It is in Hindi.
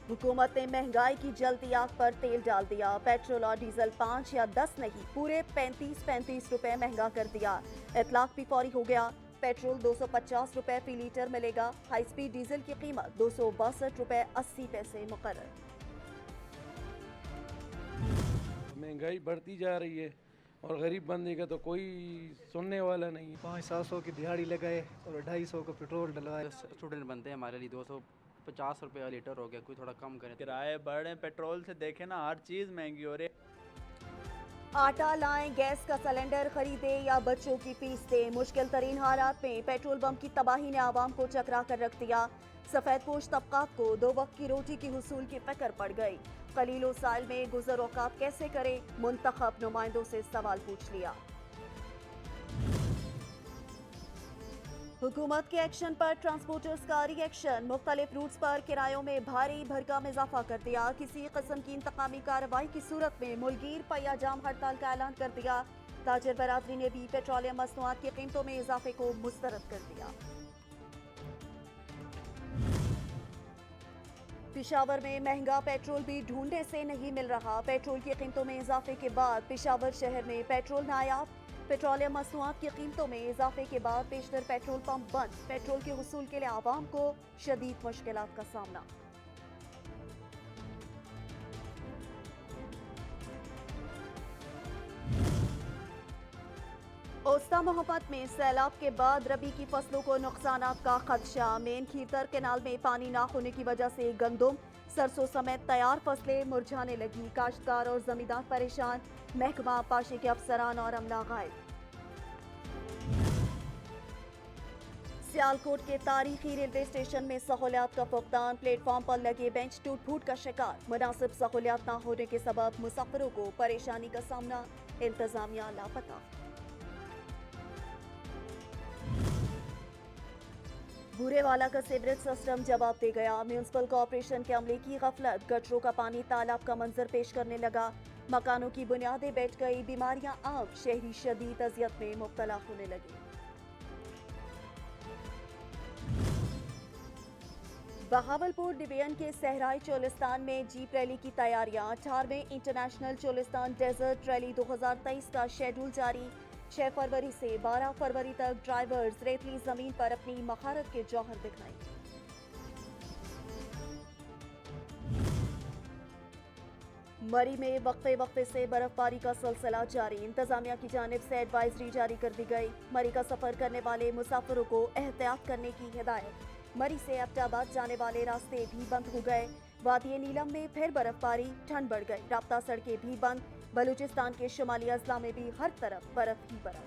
हुकूमत ने महंगाई की जलती आग पर तेल डाल दिया। पेट्रोल और डीजल 5 या 10 नहीं, पूरे 35 रुपए महंगा कर दिया। इतलाक भी फौरी हो गया। पेट्रोल 250 रुपए फी लीटर मिलेगा। हाई स्पीड डीजल की कीमत 262 रुपए 80 पैसे मुकर्रर। महंगाई बढ़ती जा रही है और गरीब बंदे का तो कोई सुनने वाला नहीं है। 500-700 की दिहाड़ी लगाए और 250 का पेट्रोल डलवाए। स्टूडेंट बनते हैं, हमारे लिए 250 रुपये लीटर हो गया, कोई थोड़ा कम करें। किराए बढ़ रहे हैं, पेट्रोल से देखे ना, हर चीज़ महंगी हो रही है। आटा लाएं, गैस का सिलेंडर खरीदे या बच्चों की फीस दें। मुश्किल तरीन हालात में पेट्रोल बम की तबाही ने आवाम को चकरा कर रख दिया। सफेद पोश तबकात को 2 वक्त की रोटी की हुसूल की फिक्र पड़ गई। कलीलो साल में गुजर औकात कैसे करें, मुंतखब नुमाइंदों से सवाल पूछ लिया। हुकूमत के एक्शन पर ट्रांसपोर्टर्स का रिएक्शन। मुख्तलिफ रूट्स पर किरायों में भारी भरकम इजाफा कर दिया। किसी किस्म की इंतकामी कार्रवाई की सूरत में मुलगीर पहिया जाम हड़ताल का ऐलान कर दिया। ताजर बरादरी ने भी पेट्रोलियम मसनूआत की कीमतों में इजाफे को मुस्तरद कर दिया। पेशावर में महंगा पेट्रोल भी ढूंढने से नहीं मिल रहा। पेट्रोल की कीमतों में इजाफे के बाद पेशावर शहर में पेट्रोल नायाब। पेट्रोलियम मसनूआत की कीमतों में इजाफे के बाद पेशतर पेट्रोल पंप बंद। पेट्रोल के हुसूल के लिए आवाम को शदीद मुश्किलात का सामना। ओस्ता मोहम्मद में सैलाब के बाद रबी की फसलों को नुकसानात का खदशा। मेन खीरतर कैनाल में पानी ना होने की वजह से गंदम, सरसों समेत तैयार फसलें मुरझाने लगी। काश्तकार और जमींदार परेशान। महकमा पाशी के अफसरान और अमला गायब। सियालकोट के तारीखी रेलवे स्टेशन में सहूलियात का फुकदान। प्लेटफॉर्म पर लगे बेंच टूट फूट का शिकार। मुनासिब सहूलियात न होने के सबब मुसाफिरों को परेशानी का सामना। इंतजामिया लापता। बूरेवाला का सीवरेज सिस्टम जवाब दे गया। म्यूनिसिपल कॉर्पोरेशन के अमले की गफलत। गटरों का पानी तालाब का मंजर पेश करने लगा। मकानों की बुनियादें बैठ गई। बीमारियां आम। शहरी शदीद अजियत में मुब्तला होने लगे। बहावलपुर डिवीजन के सहराई चोलिस्तान में जीप रैली की तैयारियां। 18वें इंटरनेशनल चोलिस्तान डेजर्ट रैली 2023 का शेड्यूल जारी। 6 फरवरी से 12 फरवरी तक ड्राइवर्स रेतली जमीन पर अपनी महारत के जौहर दिखाएंगे। मरी में वक्फे वक्फे से बर्फबारी का सिलसिला जारी। इंतजामिया की जानिब से एडवाइजरी जारी कर दी गई। मरी का सफर करने वाले मुसाफिरों को एहतियात करने की हिदायत। मरी से एबटाबाद जाने वाले रास्ते भी बंद हो गए। वादी नीलम में फिर बर्फबारी, ठंड बढ़ गई। राब्ता सड़कें भी बंद। बलूचिस्तान के शुमाली अजला में भी हर तरफ बर्फ ही बर्फ।